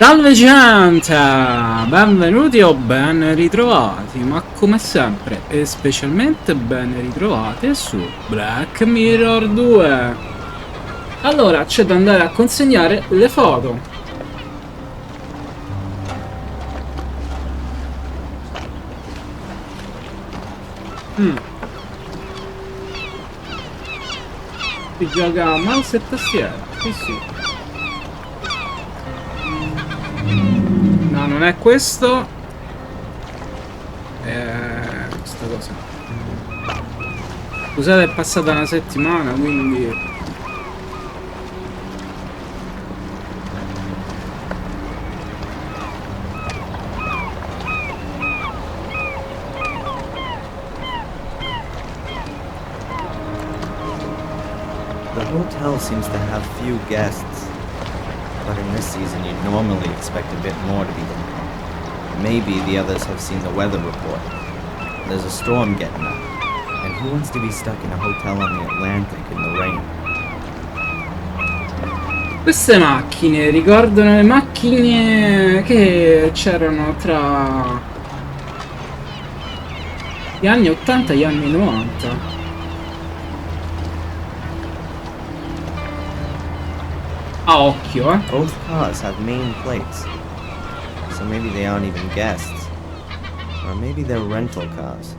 Salve gente! Benvenuti o ben ritrovati, ma come sempre e specialmente ben ritrovati su Black Mirror 2. Allora c'è da andare a consegnare le foto. Si gioca a mouse e tastiera, sì. No, non è questo. Questa cosa. Scusate, è passata una settimana, quindi... The hotel seems to have few guests, but in this season you'd normally expect a bit more to be done. Maybe the others have seen the weather report. There's a storm getting up, and who wants to be stuck in a hotel on the Atlantic in the rain? Queste macchine ricordano le macchine che c'erano tra gli anni 80 e gli anni 90. A occhio, eh? Both cars have main plates, so maybe they aren't even guests. Or maybe they're rental cars.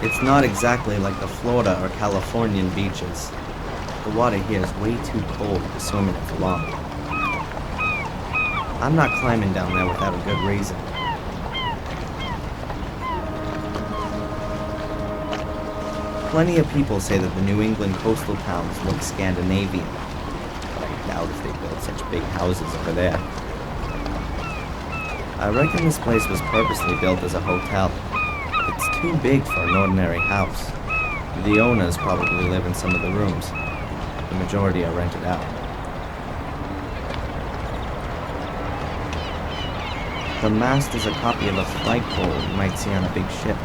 It's not exactly like the Florida or Californian beaches. The water here is way too cold to swim in it for long. I'm not climbing down there without a good reason. Plenty of people say that the New England coastal towns look Scandinavian, but I doubt if they built such big houses over there. I reckon this place was purposely built as a hotel. It's too big for an ordinary house. The owners probably live in some of the rooms. The majority are rented out. The mast is a copy of a flagpole you might see on a big ship.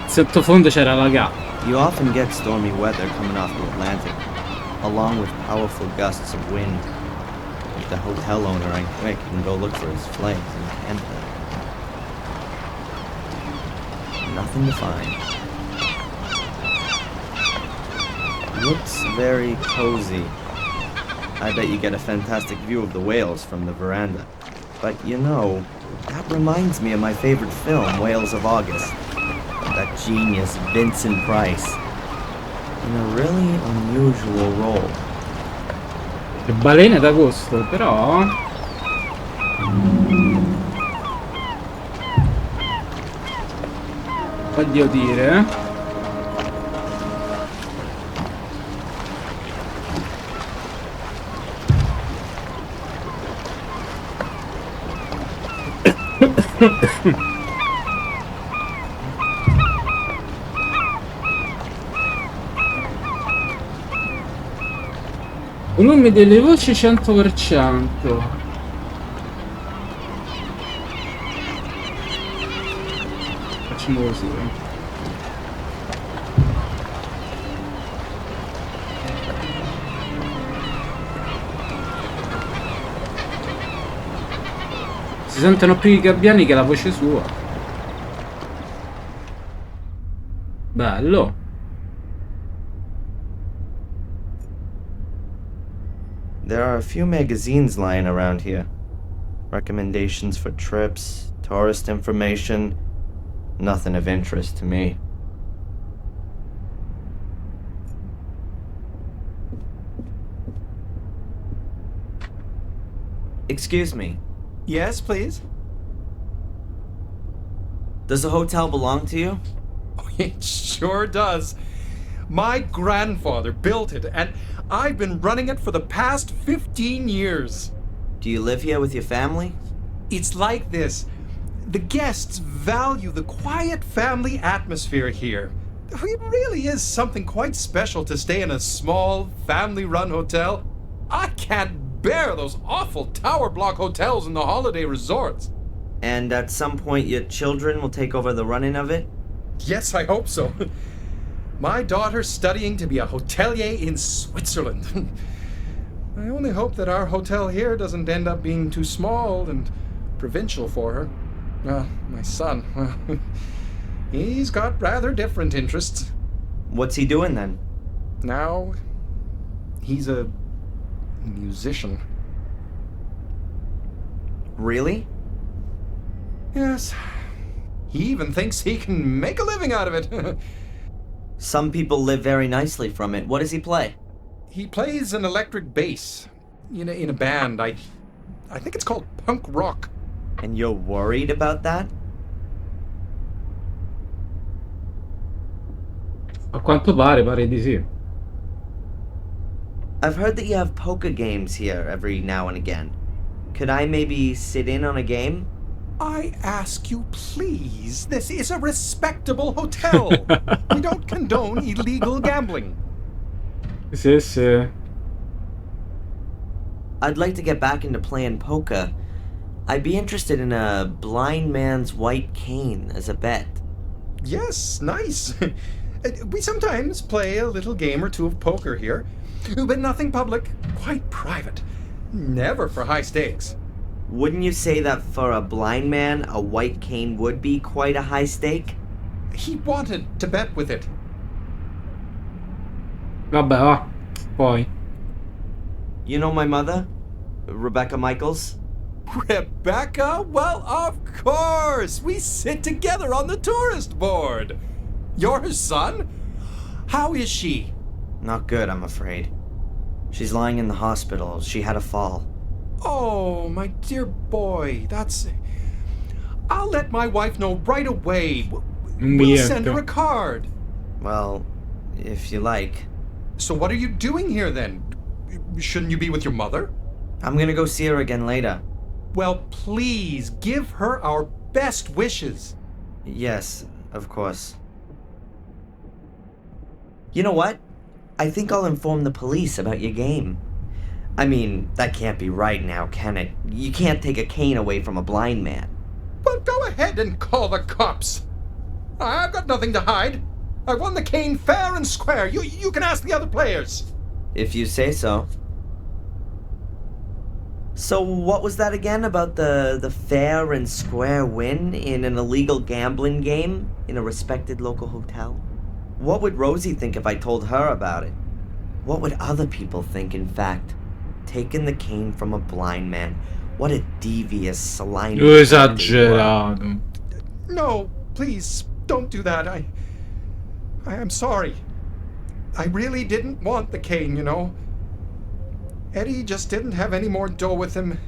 Sottofondo c'era la gap. You often get stormy weather coming off the Atlantic, along with powerful gusts of wind. If the hotel owner ain't quick, he can go look for his flags and camp there. Nothing to find. Looks very cozy. I bet you get a fantastic view of the whales from the veranda. But you know, that reminds me of my favorite film, Whales of August. That genius Vincent Price. In a really unusual role. Le balene d'agosto, però... Oddio dire... Volume delle voci 100%. Facciamo così. Si sentono più i gabbiani che la voce sua. Bello. There are a few magazines lying around here. Recommendations for trips, tourist information. Nothing of interest to me. Excuse me. Yes, please? Does the hotel belong to you? Oh, it sure does. My grandfather built it, and I've been running it for the past 15 years. Do you live here with your family? It's like this. The guests value the quiet family atmosphere here. It really is something quite special to stay in a small, family-run hotel. I can't bear those awful tower block hotels in the holiday resorts. And at some point, your children will take over the running of it? Yes, I hope so. My daughter's studying to be a hotelier in Switzerland. I only hope that our hotel here doesn't end up being too small and provincial for her. Well, my son, well, he's got rather different interests. What's he doing then? Now, he's a musician. Really? Yes. He even thinks he can make a living out of it. Some people live very nicely from it. What does he play? He plays an electric bass in a band. I think it's called punk rock. And you're worried about that? A quanto pare di sì. I've heard that you have poker games here every now and again. Could I maybe sit in on a game? I ask you, please. This is a respectable hotel. We don't condone illegal gambling. Sì, sì. I'd like to get back into playing poker. I'd be interested in a blind man's white cane as a bet. Yes, nice. We sometimes play a little game or two of poker here, but nothing public, quite private. Never for high stakes. Wouldn't you say that for a blind man, a white cane would be quite a high stake? He wanted to bet with it. Vabbè, va. Poi. You know my mother? Rebecca Michaels? Rebecca? Well, of course! We sit together on the tourist board. You're her son? How is she? Not good, I'm afraid. She's lying in the hospital. She had a fall. Oh, my dear boy, that's... I'll let my wife know right away. We'll send her a card. Well, if you like. So what are you doing here then? Shouldn't you be with your mother? I'm gonna go see her again later. Well, please, give her our best wishes. Yes, of course. You know what? I think I'll inform the police about your game. I mean, that can't be right now, can it? You can't take a cane away from a blind man. Well, go ahead and call the cops. I've got nothing to hide. I won the cane fair and square. You can ask the other players. If you say so. So what was that again about the fair and square win in an illegal gambling game in a respected local hotel? What would Rosie think if I told her about it? What would other people think, in fact? Taking the cane from a blind man. What a devious, slimy... Esagerato. No, please, don't do that. I am sorry. I really didn't want the cane, you know. Eddie just didn't have any more dough with him,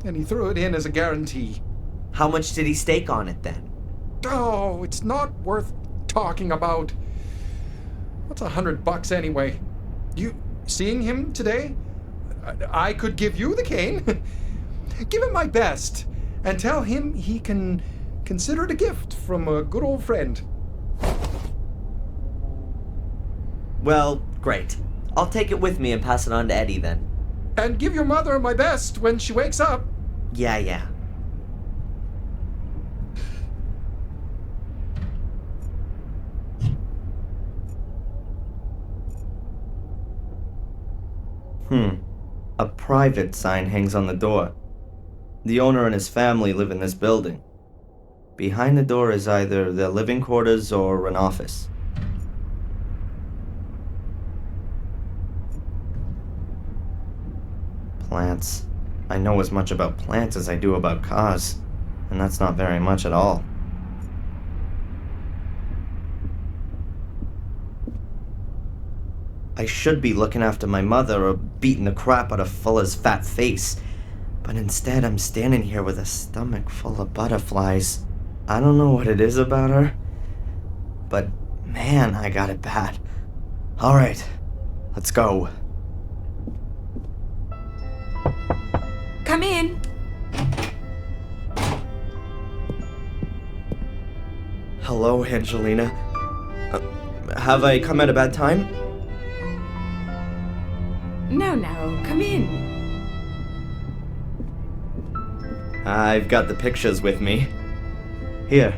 and he threw it in as a guarantee. How much did he stake on it, then? Oh, it's not worth talking about. What's $100 anyway? You seeing him today? I could give you the cane. Give him my best, and tell him he can consider it a gift from a good old friend. Well, great. I'll take it with me and pass it on to Eddie, then. And give your mother my best when she wakes up. Yeah. A private sign hangs on the door. The owner and his family live in this building. Behind the door is either their living quarters or an office. Plants. I know as much about plants as I do about cars, and that's not very much at all. I should be looking after my mother or beating the crap out of Fuller's fat face, but instead I'm standing here with a stomach full of butterflies. I don't know what it is about her, but man, I got it bad. Alright, let's go. Come in. Hello, Angelina. Have I come at a bad time? No, come in. I've got the pictures with me. Here.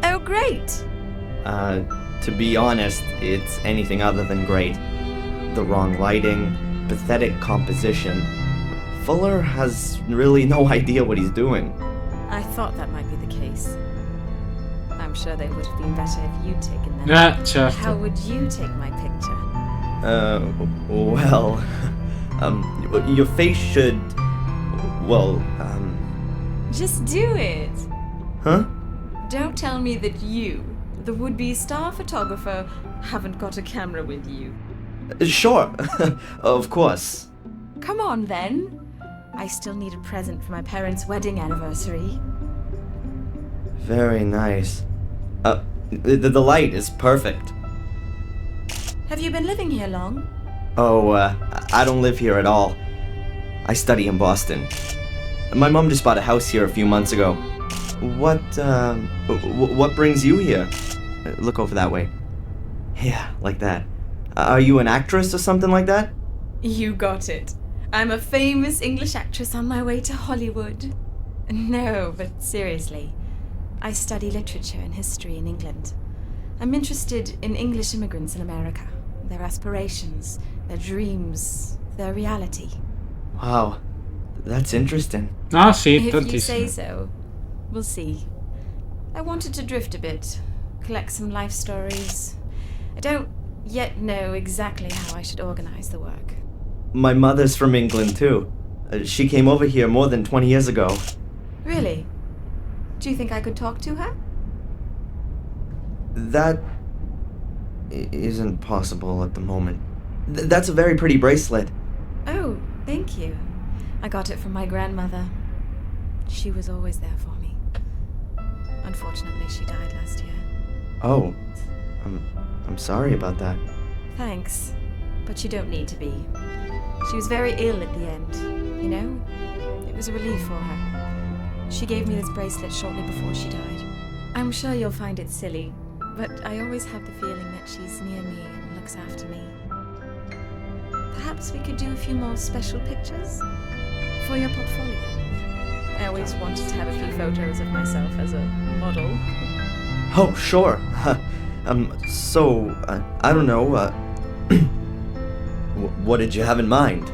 Oh, great. To be honest, it's anything other than great. The wrong lighting, pathetic composition. Fuller has really no idea what he's doing. I thought that might be the case. I'm sure they would have been better if you'd taken them. Certo. How would you take my picture? Well, your face should, well, Just do it. huh? Don't tell me that you, the would-be star photographer, haven't got a camera with you. Sure, of course. Come on, then. I still need a present for my parents' wedding anniversary. Very nice. The light is perfect. Have you been living here long? Oh, I don't live here at all. I study in Boston. My mom just bought a house here a few months ago. What brings you here? Look over that way. Yeah, like that. Are you an actress or something like that? You got it. I'm a famous English actress on my way to Hollywood. No, but seriously. I study literature and history in England. I'm interested in English immigrants in America, their aspirations, their dreams, their reality. Wow, that's interesting. Ah sì, If you say tantissimo. so, we'll see. I wanted to drift a bit, collect some life stories. I don't yet know exactly how I should organize the work. My mother's from England, too. She came over here more than 20 years ago. Really? Do you think I could talk to her? That isn't possible at the moment. That's a very pretty bracelet. Oh, thank you. I got it from my grandmother. She was always there for me. Unfortunately, she died last year. Oh, I'm sorry about that. Thanks, but you don't need to be. She was very ill at the end, you know? It was a relief for her. She gave me this bracelet shortly before she died. I'm sure you'll find it silly, but I always have the feeling that she's near me and looks after me. Perhaps we could do a few more special pictures for your portfolio. I always wanted to have a few photos of myself as a model. Oh, sure. I don't know, what did you have in mind?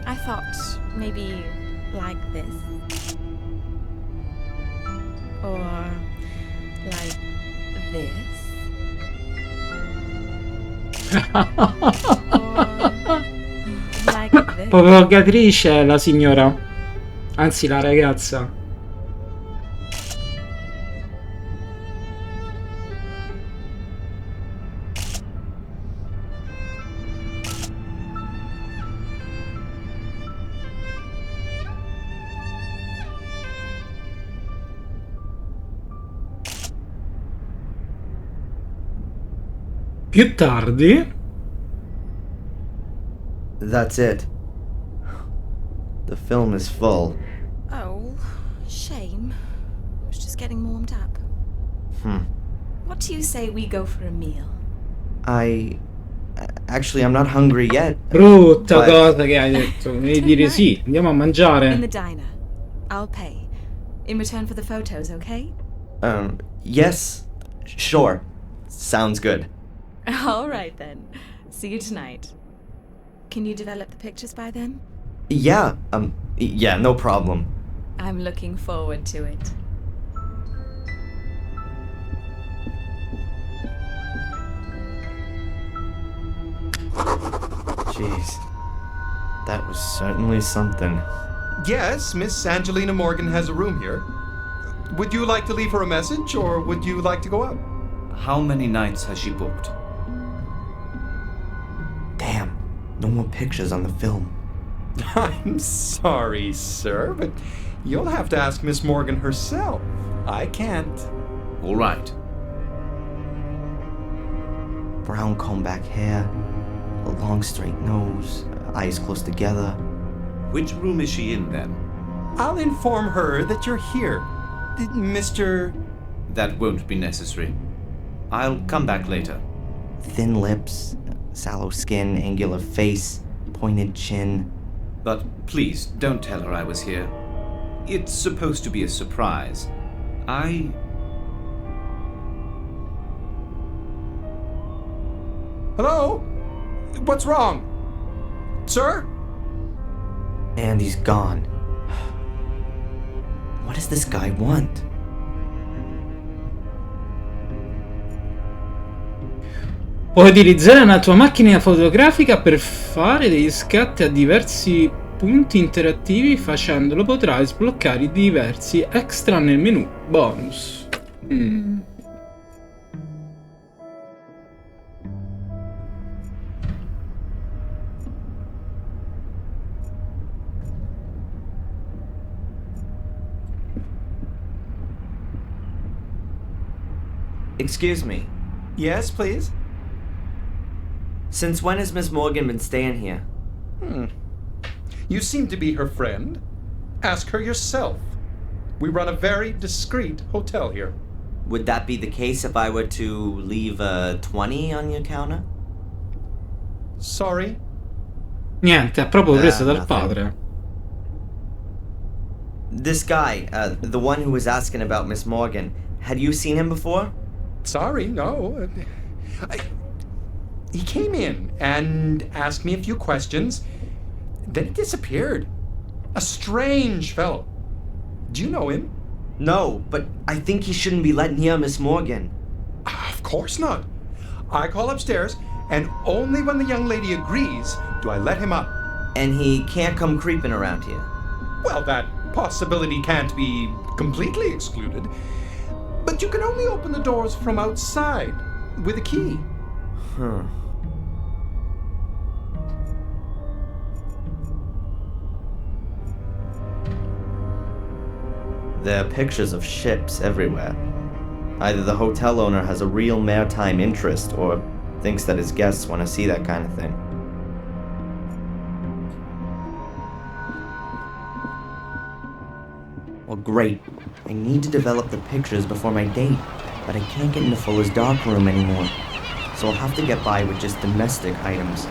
I thought maybe like this. Or like this. Or like this. Provocatrice la signora. Anzi, la ragazza. Più tardi. That's it. The film is full. Oh, shame. I was just getting warmed up. What do you say we go for a meal? Actually, I'm not hungry yet. Brutta But- cosa che hai detto. Devi dire sì. Andiamo a In the mangiare. diner. I'll pay. In return for the photos, okay? Yes. Sure. Sounds good. All right then. See you tonight. Can you develop the pictures by then? Yeah, no problem. I'm looking forward to it. Jeez. That was certainly something. Yes, Miss Angelina Morgan has a room here. Would you like to leave her a message, or would you like to go out? How many nights has she booked? Damn, no more pictures on the film. I'm sorry, sir, but you'll have to ask Miss Morgan herself. I can't. All right. Brown comb back hair, A long straight nose, eyes close together. Which room is she in then? I'll inform her that you're here. Mr. That won't be necessary. I'll come back later. Thin lips, sallow skin, angular face, pointed chin. But please, don't tell her I was here. It's supposed to be a surprise. Hello? What's wrong? Sir? And he's gone. What does this guy want? Puoi utilizzare la tua macchina fotografica per fare degli scatti a diversi punti interattivi. Facendolo potrai sbloccare diversi extra nel menu bonus. Excuse me. Yes, please? Since when has Miss Morgan been staying here? You seem to be her friend. Ask her yourself. We run a very discreet hotel here. Would that be the case if I were to leave a 20 on your counter? Sorry? Niente, ha proprio preso dal nothing. padre. This guy, the one who was asking about Miss Morgan, had you seen him before? Sorry, no. He came in and asked me a few questions. Then he disappeared. A strange fellow. Do you know him? No, but I think he shouldn't be let near Miss Morgan. Of course not. I call upstairs, and only when the young lady agrees do I let him up. And he can't come creeping around here. Well, that possibility can't be completely excluded. But you can only open the doors from outside with a key. Huh. There are pictures of ships everywhere. Either the hotel owner has a real maritime interest or thinks that his guests want to see that kind of thing. Well, great. I need to develop the pictures before my date, but I can't get into Fuller's darkroom anymore, so I'll have to get by with just domestic items.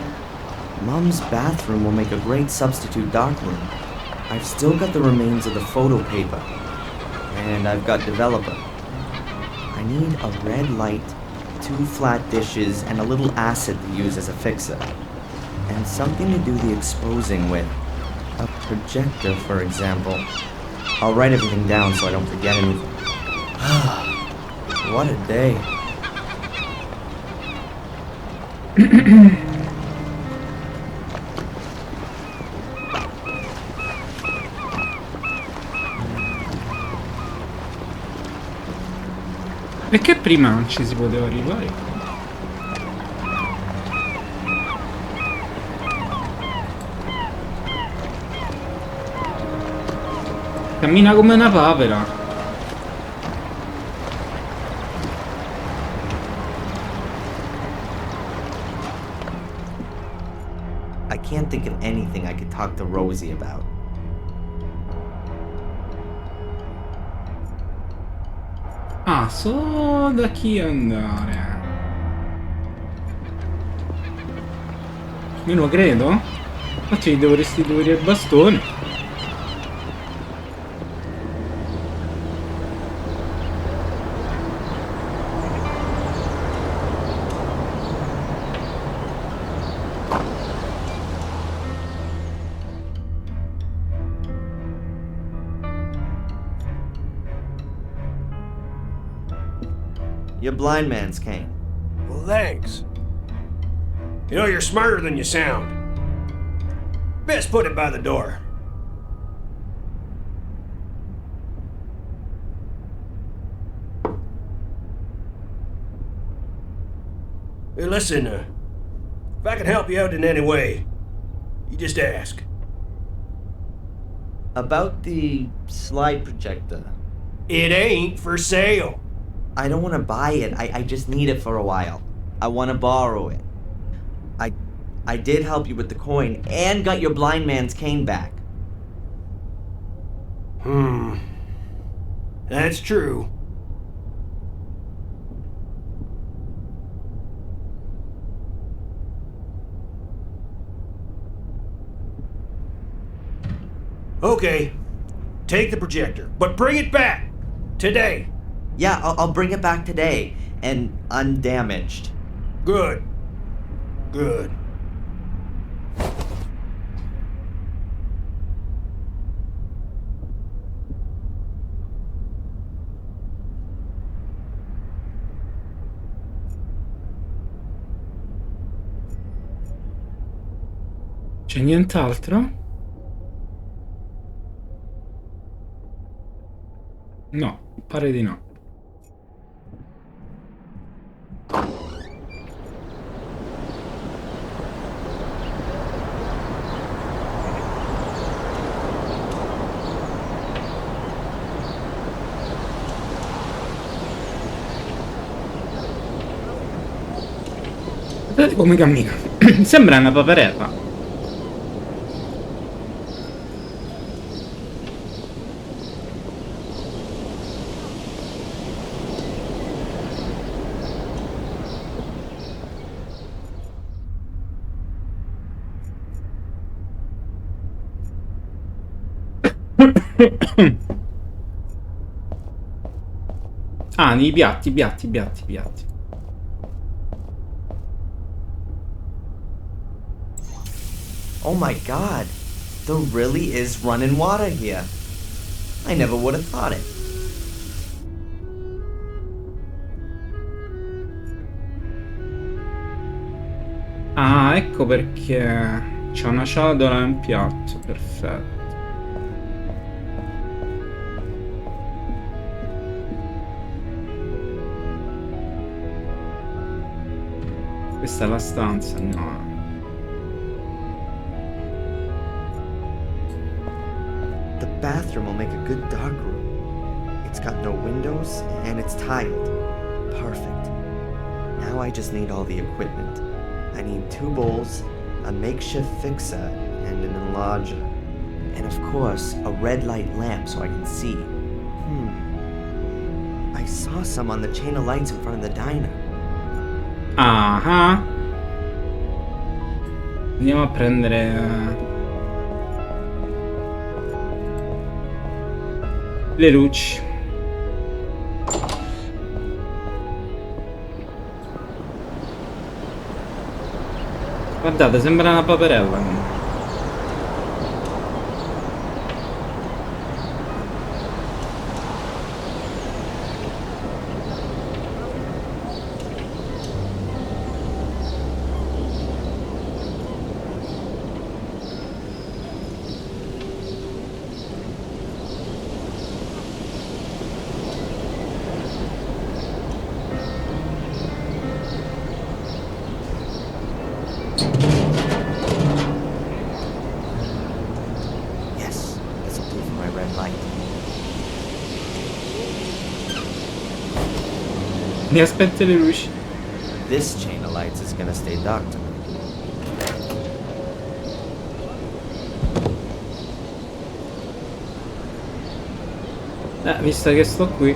Mom's bathroom will make a great substitute darkroom. I've still got the remains of the photo paper, and I've got developer. I need a red light, 2 flat dishes, and a little acid to use as a fixer, and something to do the exposing with. A projector, for example. I'll write everything down so I don't forget anything. What a day. Perché prima non ci si poteva arrivare? Cammina come una papera. I can't think of anything I could talk to Rosie about. Ah, so da chi andare? Io lo credo. Infatti gli devo restituire il bastone. Your blind man's cane. Well, thanks. You know, you're smarter than you sound. Best put it by the door. Hey, listen, if I can help you out in any way, you just ask. About the slide projector. It ain't for sale. I don't want to buy it. I just need it for a while. I want to borrow it. I did help you with the coin and got your blind man's cane back. That's true. Okay, take the projector, but bring it back today. Yeah, I'll bring it back today, and undamaged. Good. Good. C'è nient'altro? No, pare di no. Guardate come cammina. Sembra una paperella. Ah, nei piatti. Oh my god, there really is running water here. I never would have thought it. Ah, ecco perché c'è una ciotola e un piatto, perfetto. Questa è la stanza, no. The bathroom will make a good dark room. It's got no windows and it's tiled. Perfect. Now I just need all the equipment. I need 2 bowls, a makeshift fixer, and an enlarger. And of course, a red light lamp so I can see. I saw some on the chain of lights in front of the diner. Ah. Andiamo a prendere le luci. Guardate, sembra una paperella. Yes, this'll do for my red light. Mi aspetta le luci. This chain of lights is gonna stay dark tonight. Visto che sto qui.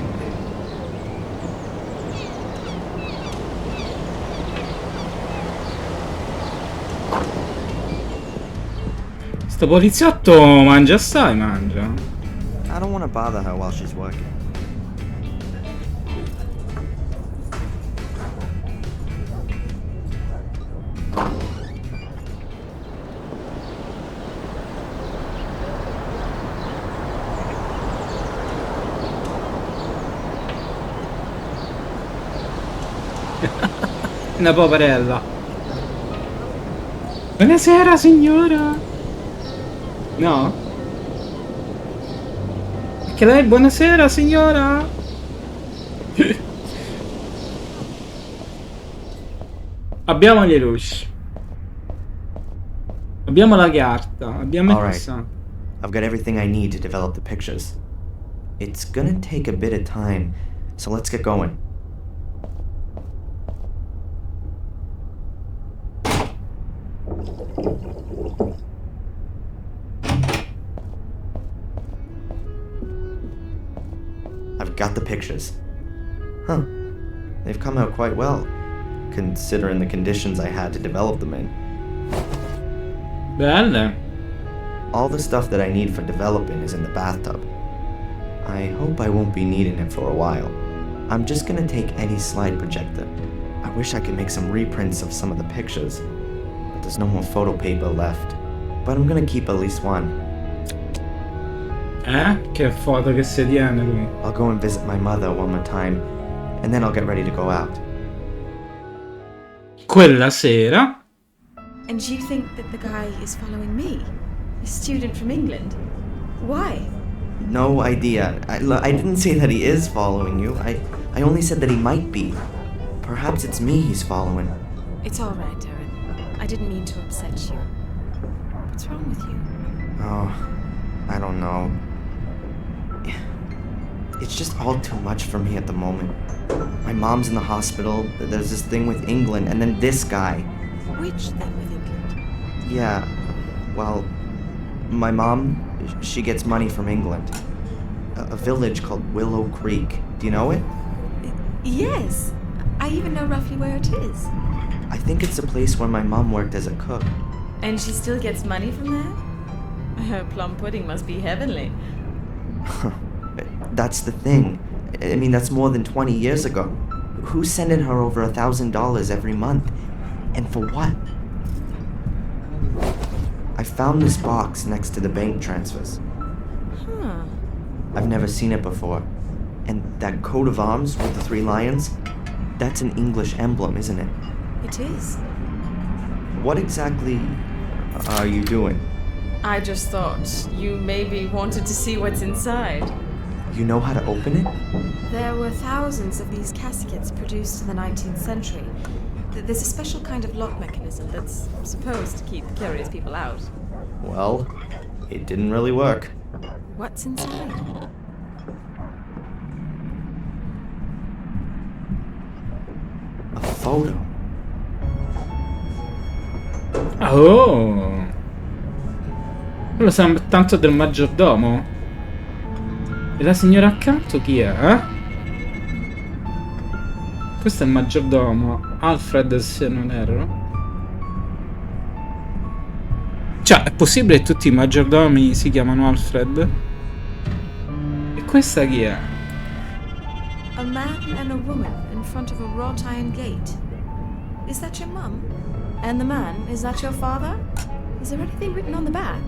Sto poliziotto mangia assai, mangia. I don't want to bother her while she's working. Una paperella. Buonasera signora. No? Perché lei buonasera signora? Abbiamo le luci. Abbiamo la carta. Abbiamo il All right. passato. I've got everything I need to develop the pictures. It's gonna take a bit of time, so let's get going. I've got the pictures. Huh. They've come out quite well, considering the conditions I had to develop them in. Belle. All the stuff that I need for developing is in the bathtub. I hope I won't be needing it for a while. I'm just gonna take any slide projector. I wish I could make some reprints of some of the pictures, but there's no more photo paper left. But I'm gonna keep at least one. Che foto che si tiene lui. I'll go and visit my mother one more time, and then I'll get ready to go out. Quella sera. And you think that the guy is following me? A student from England? Why? No idea. I didn't say that he is following you. I only said that he might be. Perhaps it's me he's following. It's all right, Darren. I didn't mean to upset you. What's wrong with you? Oh, I don't know. It's just all too much for me at the moment. My mom's in the hospital, there's this thing with England, and then this guy. Which thing with England? Yeah, well, my mom, she gets money from England. A village called Willow Creek. Do you know it? Yes. I even know roughly where it is. I think it's a place where my mom worked as a cook. And she still gets money from there? Her plum pudding must be heavenly. That's the thing. I mean, that's more than 20 years ago. Who's sending her over $1,000 every month? And for what? I found this box next to the bank transfers. Huh. I've never seen it before. And that coat of arms with the 3 lions? That's an English emblem, isn't it? It is. What exactly are you doing? I just thought you maybe wanted to see what's inside. You know how to open it? There were thousands of these caskets produced in the 19th century. There's a special kind of lock mechanism that's supposed to keep curious people out. Well, it didn't really work. What's inside? A photo. Oh! Quello sembra tanto del maggiordomo. E la signora accanto chi è? Questo è il maggiordomo. Alfred, se non erro. Cioè, è possibile che tutti i maggiordomi si chiamano Alfred? E questa chi è? A man and a woman in front of a wrought iron gate. Is that your mum? And the man, is that your father? Is there anything written on the back?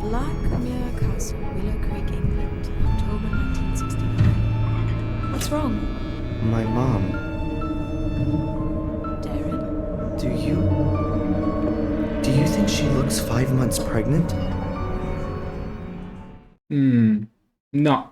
Blackmere Castle, Willow Creek, England, October 1969. What's wrong? My mom. Darren? Do you think she looks 5 months pregnant? No.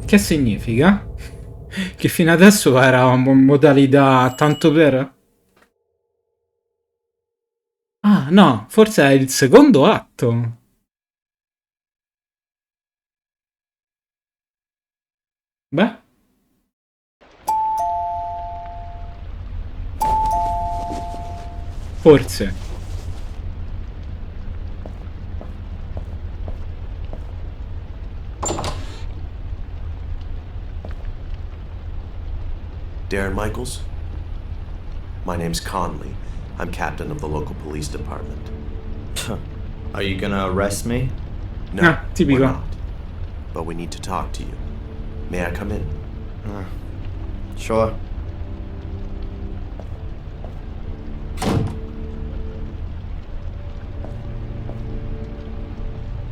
Che significa? Che fino adesso era modalità tanto per... Ah, no, forse è il secondo atto. Beh. Forse. Darren Michaels? My name's Conley. I'm captain of the local police department. Are you gonna arrest me? No, Ah, tipico. we're not. But we need to talk to you. May I come in? Sure.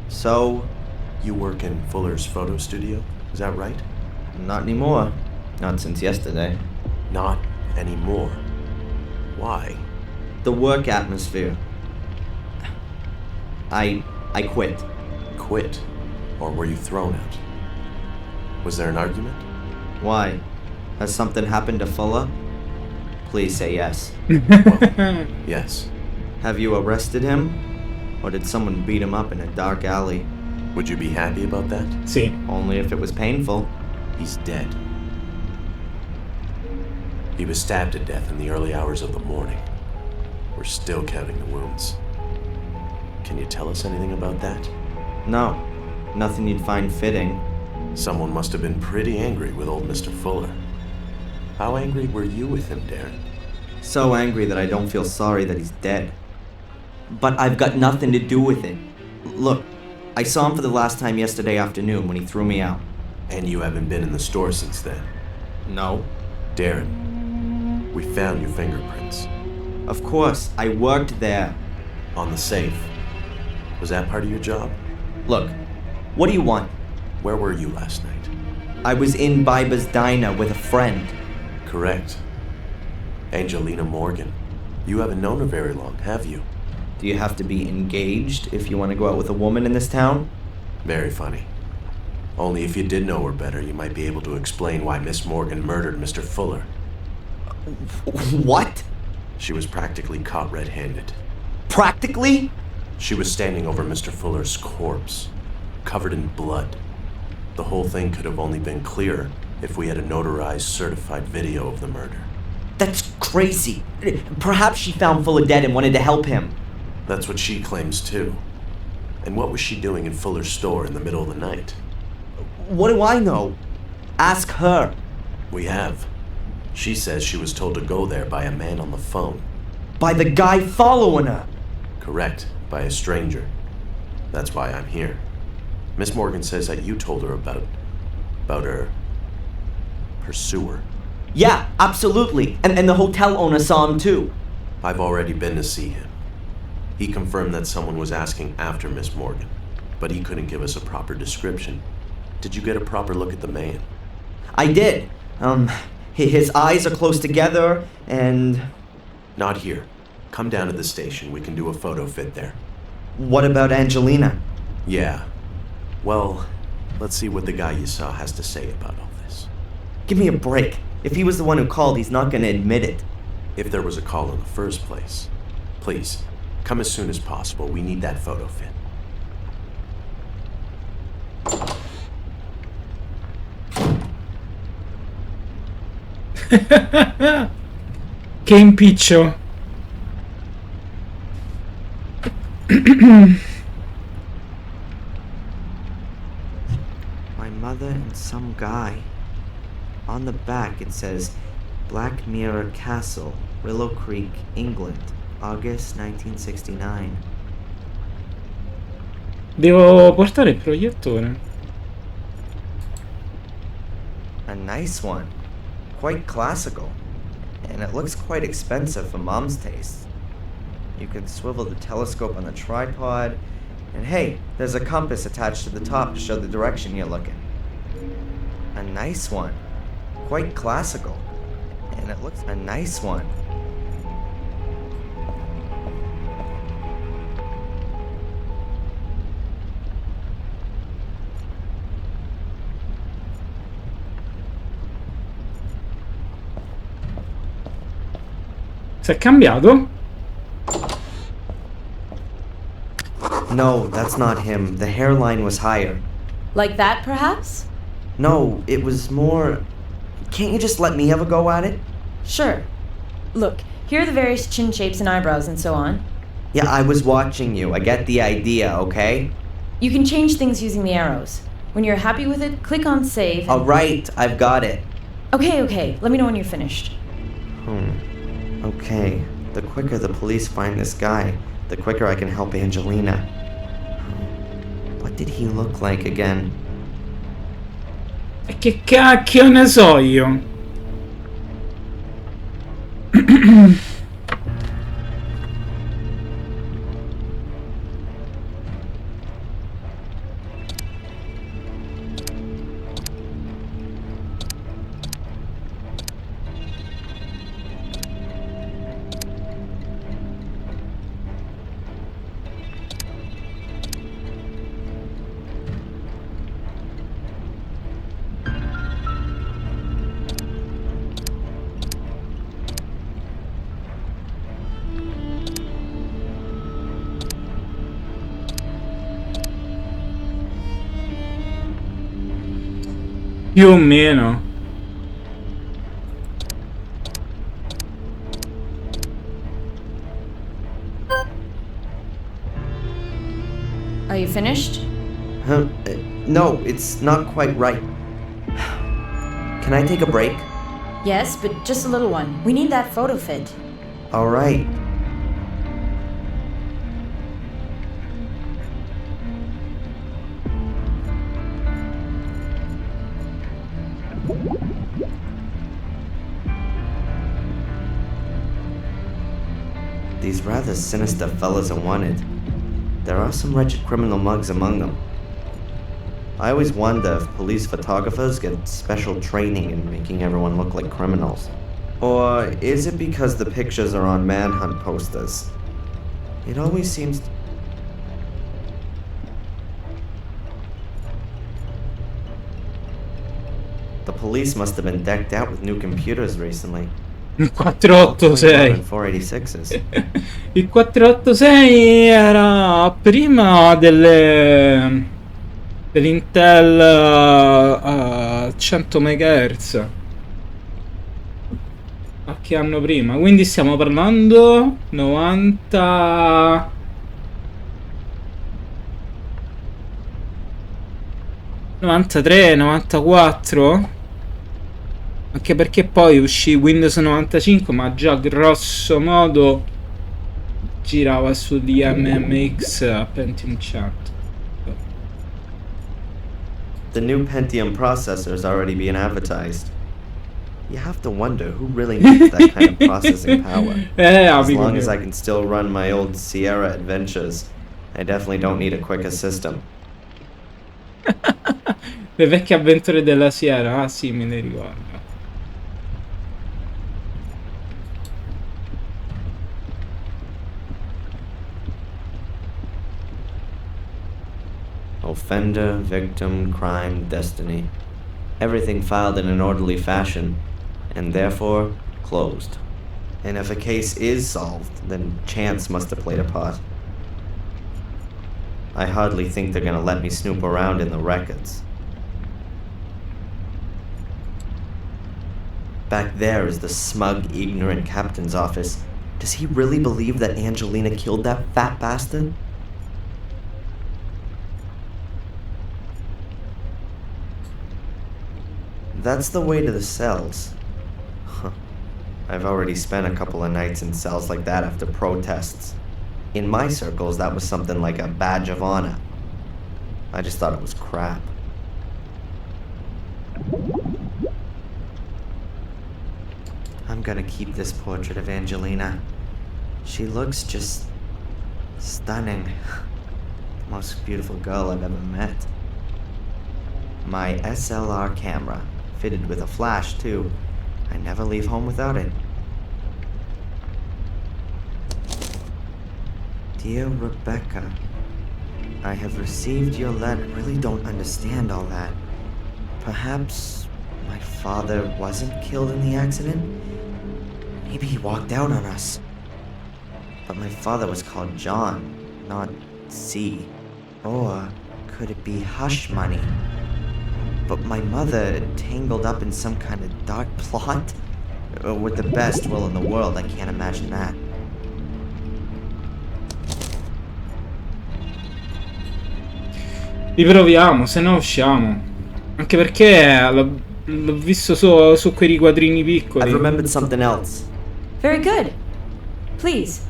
So, You work in Fuller's photo studio, is that right? not anymore. Not since yesterday. Not anymore. Why? The work atmosphere. I quit. Quit? Or were you thrown out? Was there an argument? Why? Has something happened to Fuller? Please say yes. Yes. Have you arrested him? Or did someone beat him up in a dark alley? Would you be happy about that? Sì. Only if it was painful. He's dead. He was stabbed to death in the early hours of the morning. We're still counting the wounds. Can you tell us anything about that? No. Nothing you'd find fitting. Someone must have been pretty angry with old Mr. Fuller. How angry were you with him, Darren? So angry that I don't feel sorry that he's dead. But I've got nothing to do with it. Look, I saw him for the last time yesterday afternoon when he threw me out. And you haven't been in the store since then? No. Darren, we found your fingerprints. Of course, I worked there. On the safe. Was that part of your job? Look, what do you want? Where were you last night? I was in Biba's diner with a friend. Correct. Angelina Morgan. You haven't known her very long, have you? Do you have to be engaged if you want to go out with a woman in this town? Very funny. Only if you did know her better, you might be able to explain why Miss Morgan murdered Mr. Fuller. What? She was practically caught red-handed. Practically? She was standing over Mr. Fuller's corpse, covered in blood. The whole thing could have only been clearer if we had a notarized, certified video of the murder. That's crazy. Perhaps she found Fuller dead and wanted to help him. That's what she claims too. And what was she doing in Fuller's store in the middle of the night? What do I know? Ask her. We have. She says she was told to go there by a man on the phone. By the guy following her. Correct, by a stranger. That's why I'm here. Miss Morgan says that you told her about her pursuer. Yeah, absolutely. And the hotel owner saw him too. I've already been to see him. He confirmed that someone was asking after Miss Morgan, but he couldn't give us a proper description. Did you get a proper look at the man? I did. His eyes are close together, and... Not here. Come down to the station. We can do a photo fit there. What about Angelina? Yeah. Well, let's see what the guy you saw has to say about all this. Give me a break. If he was the one who called, he's not going to admit it. If there was a call in the first place. Please, come as soon as possible. We need that photo fit. Che impiccio. My mother and some guy. On the back it says, Black Mirror Castle, Willow Creek, England, August 1969. Devo portare il proiettore. A nice one. Quite classical. And it looks quite expensive for Mom's taste. You can swivel the telescope on the tripod. And hey, there's a compass attached to the top to show the direction you're looking. A nice one. Quite classical. And it looks a nice one. Si è cambiato? No, that's not him. The hairline was higher. Like that, perhaps? No, it was more... Can't you just let me have a go at it? Sure. Look, here are the various chin shapes and eyebrows and so on. Yeah, I was watching you. I get the idea, okay? You can change things using the arrows. When you're happy with it, click on save. Alright, I've got it. Okay. Let me know when you're finished. Okay. The quicker the police find this guy, the quicker I can help Angelina. What did he look like again? E che cacchio ne so io? Più o meno. Are you finished? No, it's not quite right. Can I take a break? Yes, but just a little one. We need that photo fit. All right. These rather sinister fellas are wanted. There are some wretched criminal mugs among them. I always wonder if police photographers get special training in making everyone look like criminals. Or is it because the pictures are on manhunt posters? It always seems... The police must have been decked out with new computers recently. Il 486. 486s. Il 486 era prima dell'Intel 100 MHz. A che anno prima? Quindi stiamo parlando 90... 93, 94? Anche perché poi uscì Windows 95, ma già grosso modo girava sugli MMX a Pentium 100. The new Pentium processor is already being advertised. You have to wonder who really needs that kind of processing power. As long as I can still run my old Sierra adventures, I definitely don't need a quicker system. Le vecchie avventure della Sierra, ah sì, me ne ricordo. Offender, victim, crime, destiny. Everything filed in an orderly fashion, and therefore closed. And if a case is solved, then chance must have played a part. I hardly think they're gonna let me snoop around in the records. Back there is the smug, ignorant captain's office. Does he really believe that Angelina killed that fat bastard? That's the way to the cells. Huh. I've already spent a couple of nights in cells like that after protests. In my circles, that was something like a badge of honor. I just thought it was crap. I'm gonna keep this portrait of Angelina. She looks just stunning. The most beautiful girl I've ever met. My SLR camera, fitted with a flash too. I never leave home without it. Dear Rebecca, I have received your letter. I really don't understand all that. Perhaps my father wasn't killed in the accident? Maybe he walked out on us. But my father was called John, not C. Or could it be hush money? But my mother tangled up in some kind of dark plot? With the best will in the world, I can't imagine that. Riproviamo, se no usciamo. Anche perché l'ho visto su quei riquadrini piccoli. I've remembered something else. Very good. Please.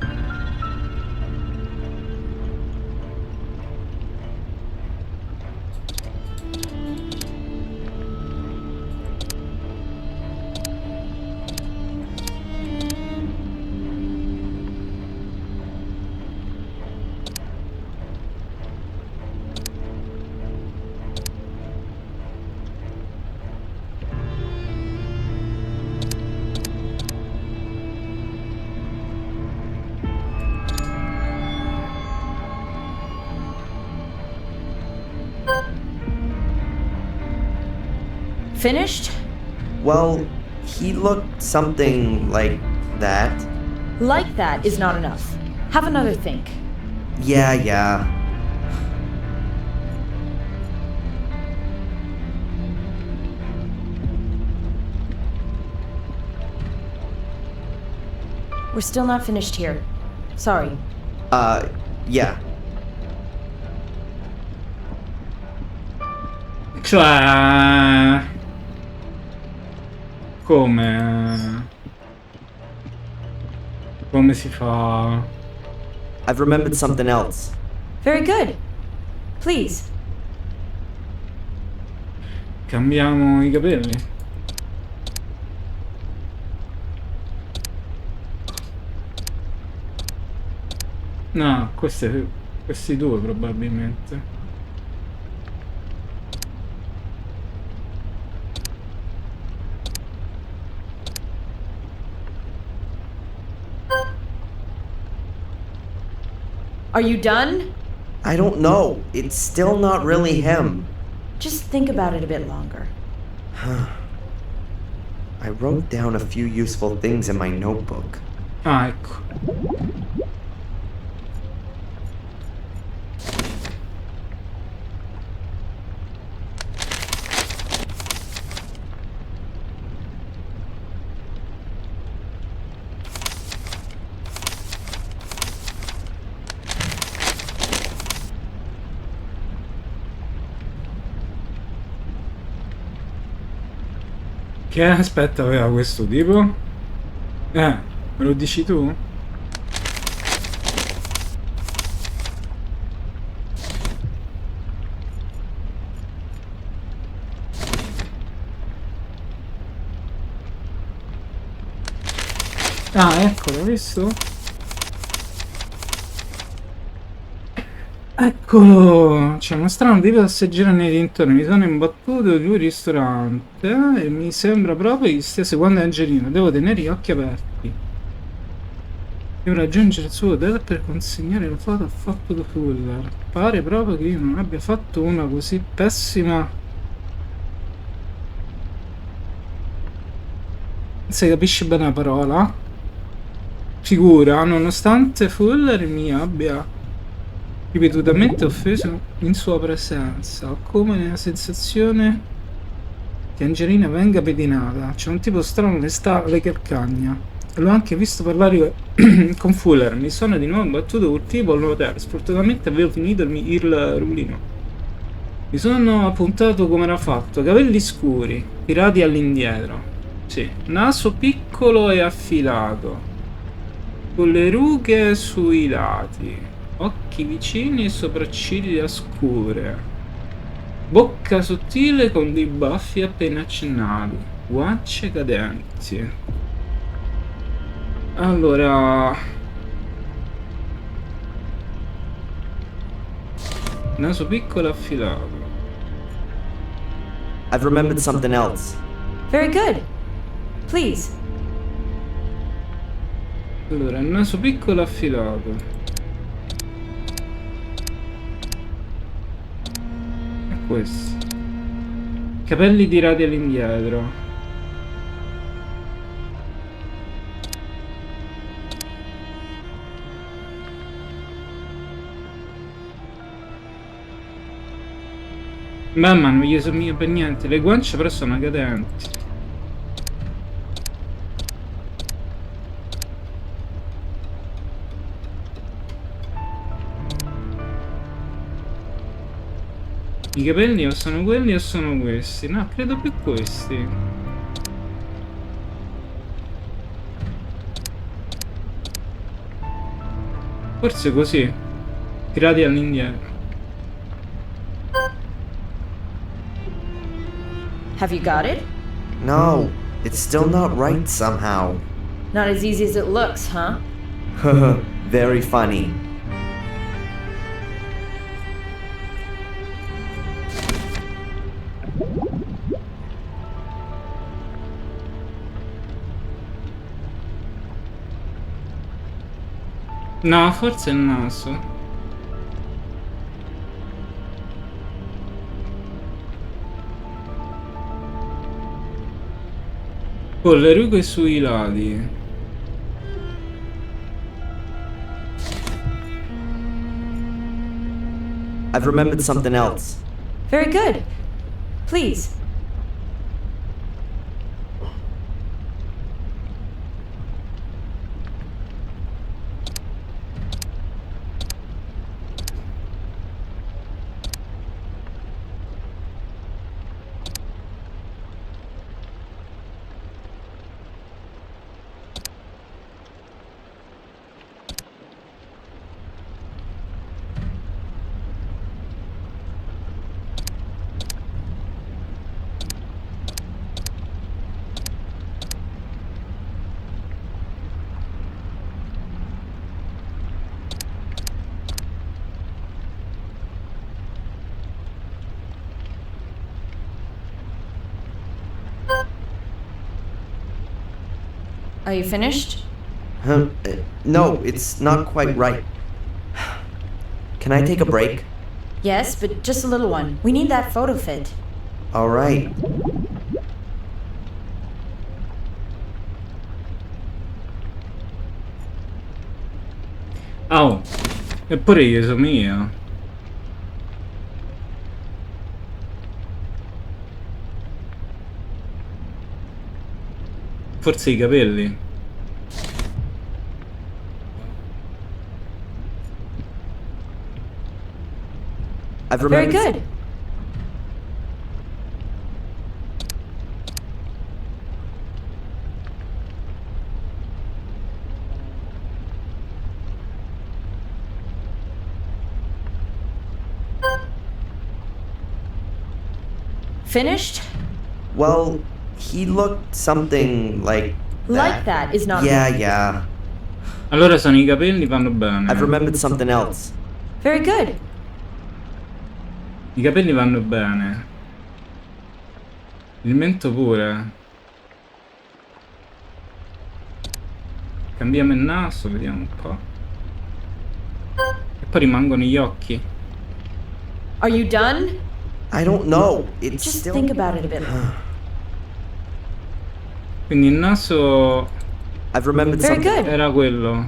Finished? Well, he looked something like that. Like that is not enough. Have another think. Yeah. We're still not finished here. Sorry. Yeah. Cioè... Come... Come si fa? I've remembered something else. Very good. Please. Cambiamo i capelli? No, questi due probabilmente. Are you done? I don't know. It's still not really him. Just think about it a bit longer. I wrote down a few useful things in my notebook. Ah, ecco. Che aspetta aveva questo tipo? Me lo dici tu? Ah, eccolo, visto? Eccolo! C'è uno strano tipo passeggero nei dintorni. Mi sono imbattuto in un ristorante e mi sembra proprio che stia seguendo Angelina. Devo tenere gli occhi aperti. Devo raggiungere il suo hotel per consegnare la foto a Fatto Fuller. Pare proprio che io non abbia fatto una così pessima. Se capisci bene la parola. Figura, nonostante Fuller mi abbia ripetutamente offeso in sua presenza, ho come nella sensazione che Angelina venga pedinata. C'è un tipo strano alle calcagna. L'ho anche visto parlare con Fuller. Mi sono di nuovo battuto col tipo al hotel. Sfortunatamente avevo finito il rullino. Mi sono appuntato come era fatto. Capelli scuri, tirati all'indietro. Sì. Naso piccolo e affilato, con le rughe sui lati. Occhi vicini e sopracciglia scure. Bocca sottile con dei baffi appena accennati. Guance cadenti. Allora... Naso piccolo e affilato. I've remembered something else. Very good. Please. Allora, naso piccolo e affilato. Questo. Capelli tirati all'indietro. Mamma non gli somiglia per niente. Le guance però sono cadenti. I capelli o sono quelli o sono questi? No, credo più questi. Forse così. Tirati all'indietro. Have you got it? No, it's still not right somehow. Not as easy as it looks, huh? Very funny. No, forse è il naso. Con le rughe sui lati. I've remembered something else. Very good. Please. Are you finished? No, it's not quite right. Can I take a break? Yes, but just a little one. We need that photo fit. All right. Oh, eppure io sono mia. Forse i capelli. I've Very remembered. good. Finished? Well, he looked something like Like that is not. Yeah. Allora sono i capelli, vanno bene. I've remembered something else. Very good. I capelli vanno bene. Il mento pure. Cambiamo il naso, vediamo un po'. E poi rimangono gli occhi. Are you done? I don't know. It's Just still. think about it a bit. Quindi il naso I've remembered Very something. good. era quello.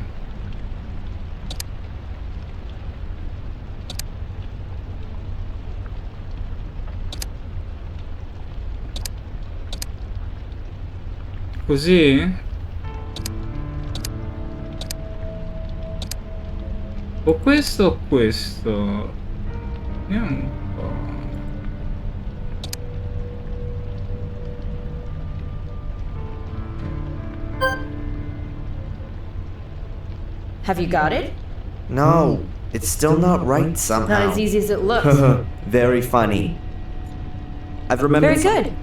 Così? O questo o questo? Vediamo un po'. Have you got it? No, it's still not right somehow. Not as easy as it looks. Very funny. I've remembered. Very good.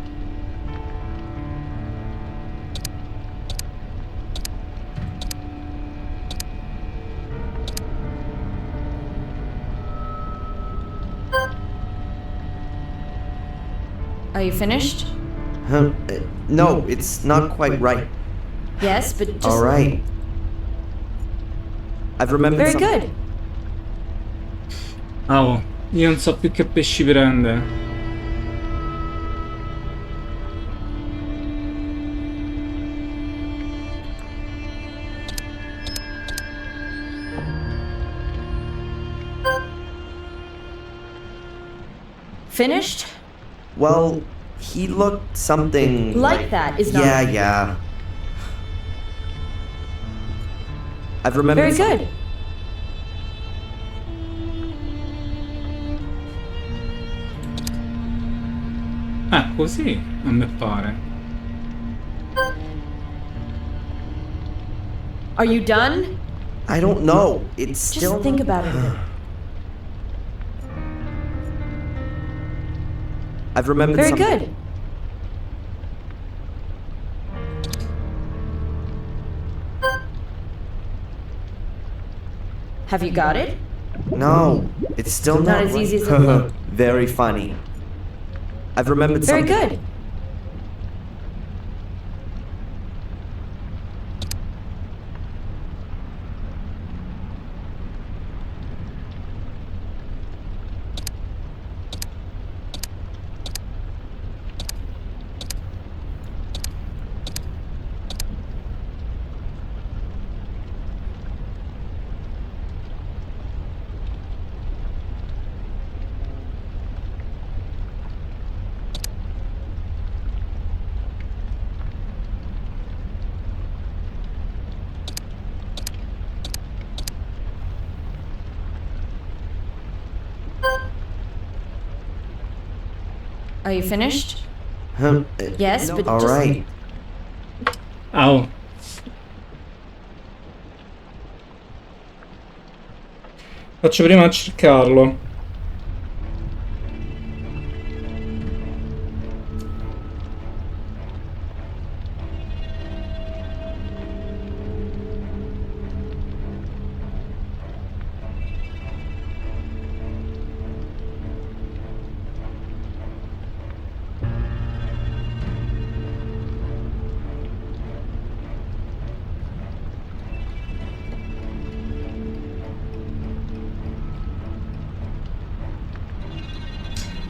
Are you finished? No, it's not quite right. Yes, but just. All right. I've remembered Very something. good. Oh, io non so più che pesci prende. Finished? Well, he looked something Like that is not. Yeah. I've remembered. Very good. Così a me pare. Are you done? I don't know. It's Just still. think about it a bit. I've remembered Very something. good. Have you got it? No, it's still Not not as right. easy as it looks. Very funny. I've remembered Very something. good. Are you finished? Yes, but All just. right. Oh. Faccio prima a cercarlo.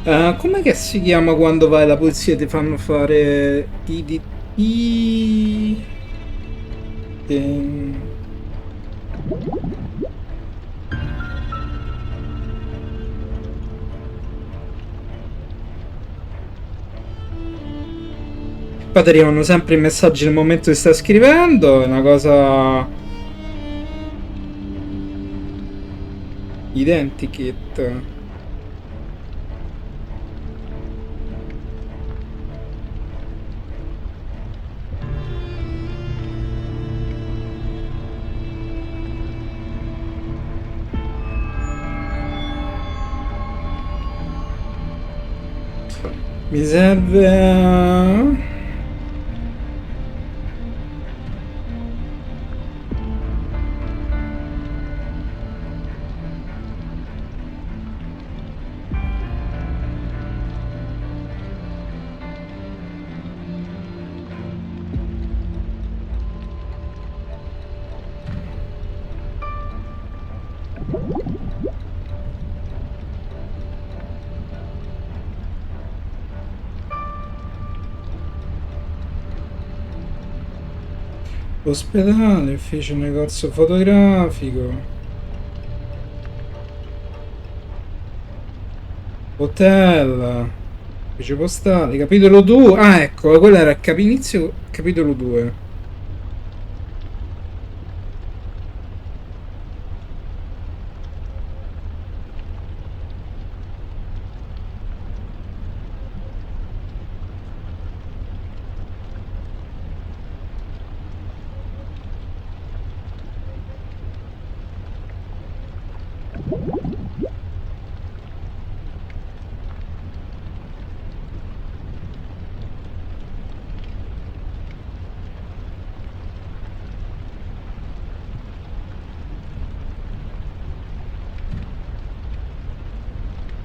Com'è che si chiama quando vai alla polizia e ti fanno fare Poi ti arrivano sempre i messaggi nel momento che stai scrivendo, è una cosa... Identikit. Mi serve... Ospedale, ufficio negozio fotografico, hotel, ufficio postale, capitolo 2. Ah, ecco, quello era il inizio, capitolo 2.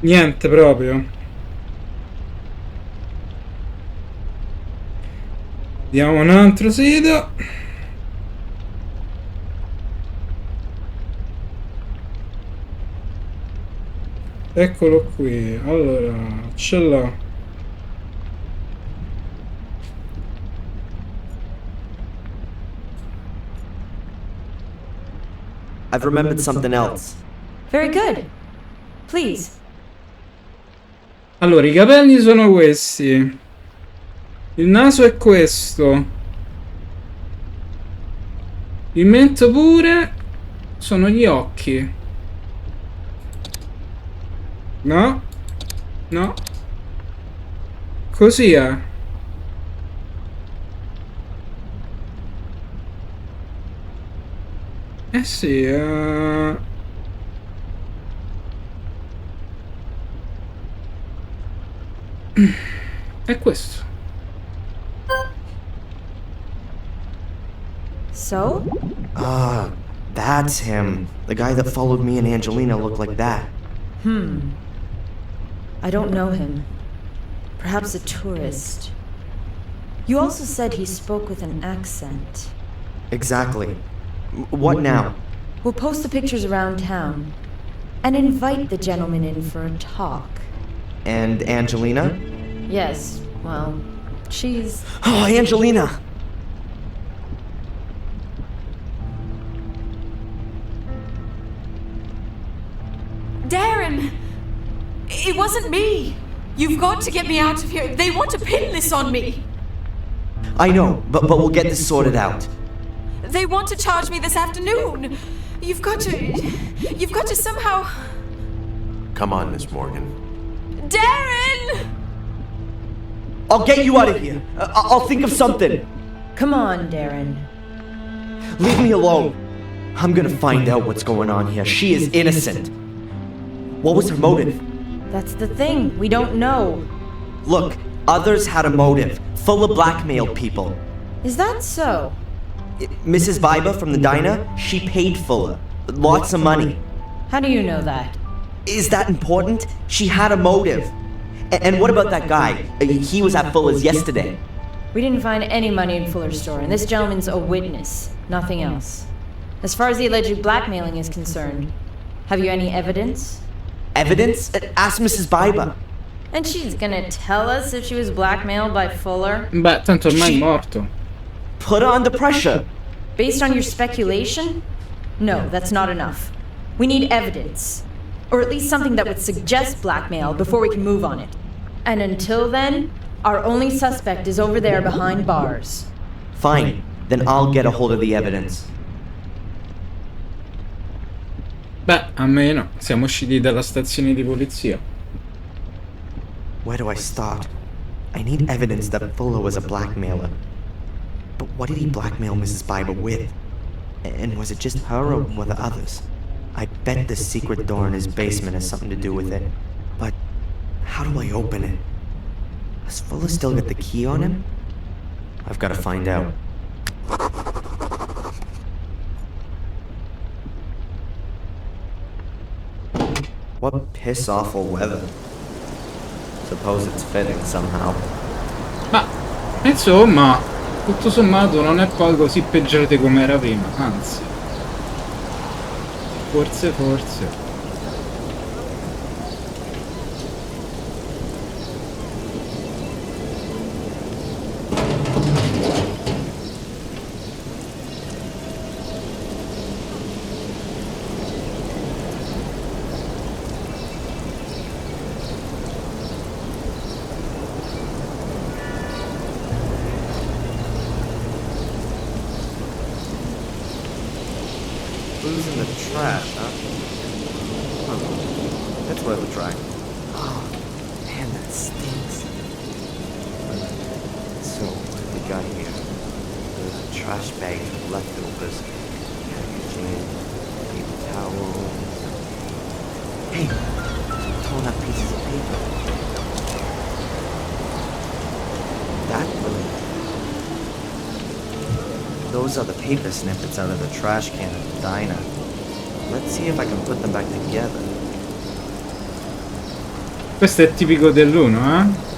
Niente proprio. Vediamo un altro sito. Eccolo qui. Allora, ce l'ho. I've remembered something else. Very good. Please. Allora, i capelli sono questi. Il naso è questo. Il mento pure. Sono gli occhi. No. No. Così è. Eh sì, è questo. So? Ah, that's him. The guy that followed me and Angelina looked like that. I don't know him. Perhaps a tourist. You also said he spoke with an accent. Exactly. What now? We'll post the pictures around town and invite the gentleman in for a talk. And Angelina? Yes, well, she's... Oh, Angelina! Darren! It wasn't me! You've got to get me out of here. They want to pin this on me. I know, but we'll get this sorted out. They want to charge me this afternoon. You've got to somehow... Come on, Miss Morgan. Darren! I'll get you out of here. I'll think of something. Come on, Darren. Leave me alone. I'm gonna find out what's going on here. She is innocent. What was her motive? That's the thing. We don't know. Look, others had a motive. Full of blackmailed people. Is that so? Mrs. Biba from the diner, she paid Fuller. Lots of money. How do you know that? Is that important? She had a motive. And what about that guy? He was at Fuller's yesterday. We didn't find any money in Fuller's store, and this gentleman's a witness, nothing else. As far as the alleged blackmailing is concerned, have you any evidence? Evidence? Ask Mrs. Biba. And she's gonna tell us if she was blackmailed by Fuller? Beh, tanto ormai è morto. Put her under pressure. Based on your speculation? No, that's not enough. We need evidence. Or at least something that would suggest blackmail before we can move on it. And until then, our only suspect is over there behind bars. Fine, then I'll get a hold of the evidence. Beh, almeno siamo usciti dalla stazione di polizia. Where do I start? I need evidence that Fuller was a blackmailer. But what did he blackmail Mrs. Biber with? And was it just her or were there others? I bet the secret door in his basement has something to do with it. But how do I open it? Has Fuller still got the key on him? I've got to find out. What piss-awful weather. Suppose it's fitting somehow. Ma, insomma, tutto sommato non è poi così peggiorate come era prima, anzi. Forse. Booze in the trash, huh? That's worth a try. Oh, man, that stinks. So, what have we got here? There's a trash bag of leftovers, packaging, paper towels. Hey, torn up pieces of paper. That really... Those are the paper snippets out of the trash can at the diner. Let's see if I can put them back together. Questo è tipico dell'1, eh?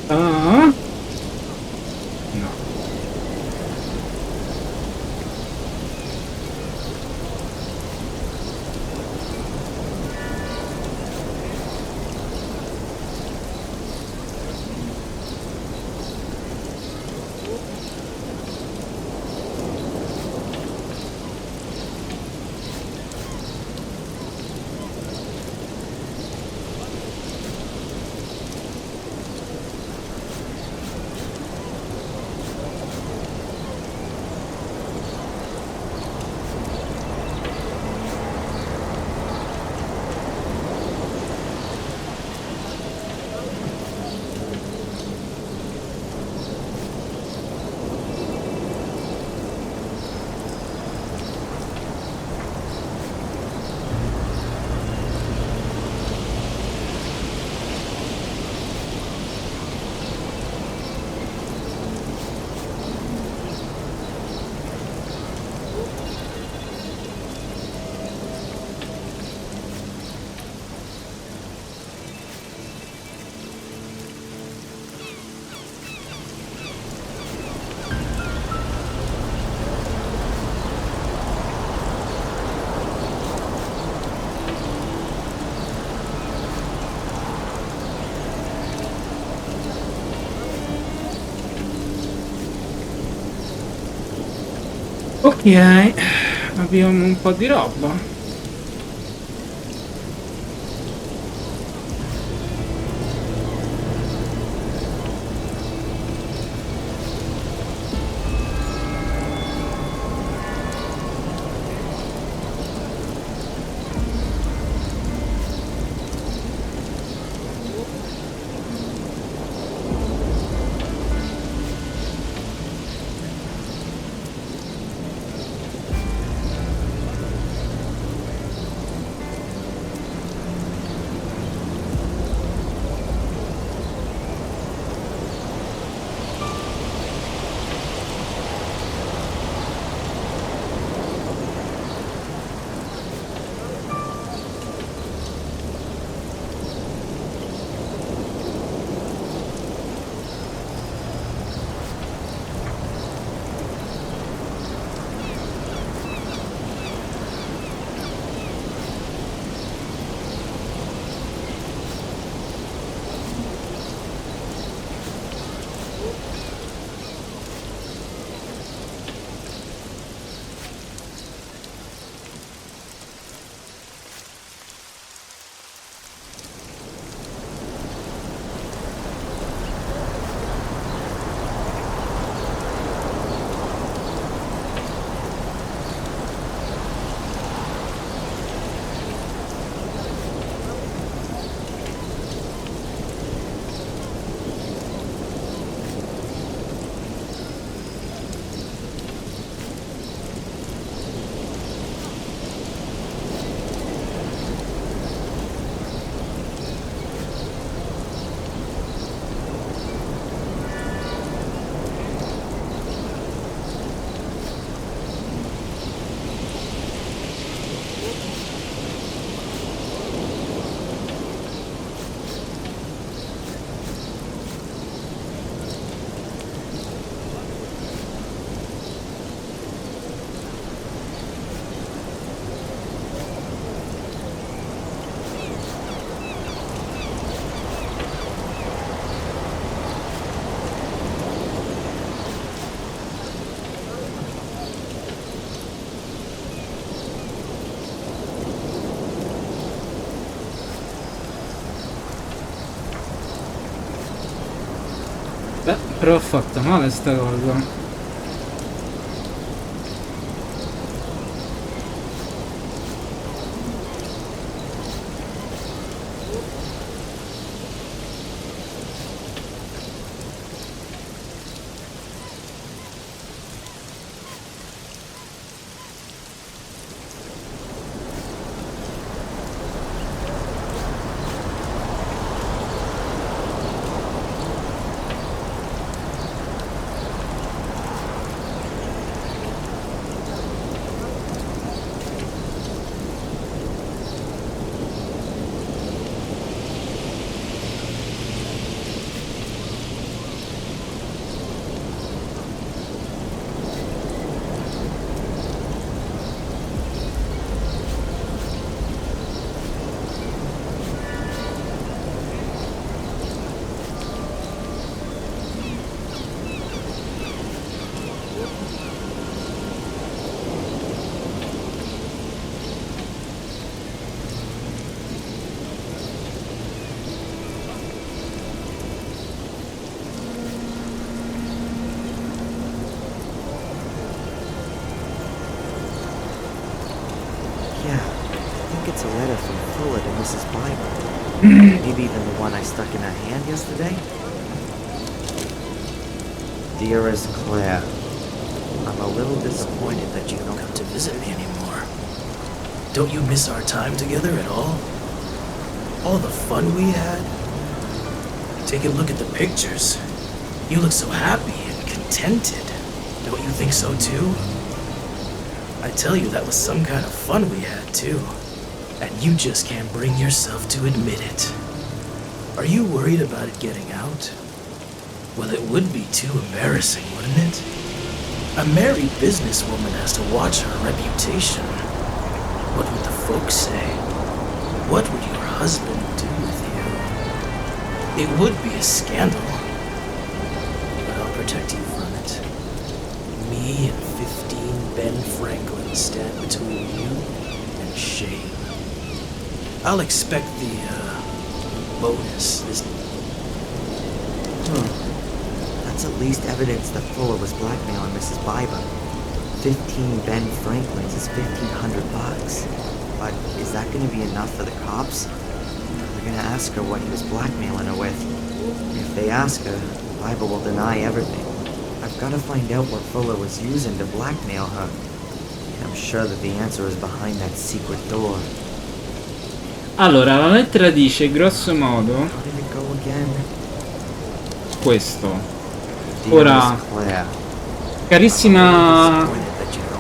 Ah? No. Ok, abbiamo un po' di roba. Beh, però ho fatto male sta cosa. It's a letter from Fuller to Mrs. Bible. Maybe even the one I stuck in her hand yesterday. Dearest Claire, I'm a little disappointed that you don't come to visit me anymore. Don't you miss our time together at all? All the fun we had? Take a look at the pictures. You look so happy and contented. Don't you think so too? I tell you, that was some kind of fun we had too. And you just can't bring yourself to admit it. Are you worried about it getting out? Well, it would be too embarrassing, wouldn't it? A married businesswoman has to watch her reputation. What would the folks say? What would your husband do with you? It would be a scandal. But I'll protect you from it. Me and 15 Ben Franklin stand between you and shame. I'll expect the, bonus this... That's at least evidence that Fuller was blackmailing Mrs. Biber. 15 Ben Franklins is $1,500. But is that going to be enough for the cops? They're going to ask her what he was blackmailing her with. If they ask her, Biber will deny everything. I've got to find out what Fuller was using to blackmail her. And I'm sure that the answer is behind that secret door. Allora, la lettera dice, grosso modo, How did it go again? questo. Dearest Ora, Claire, carissima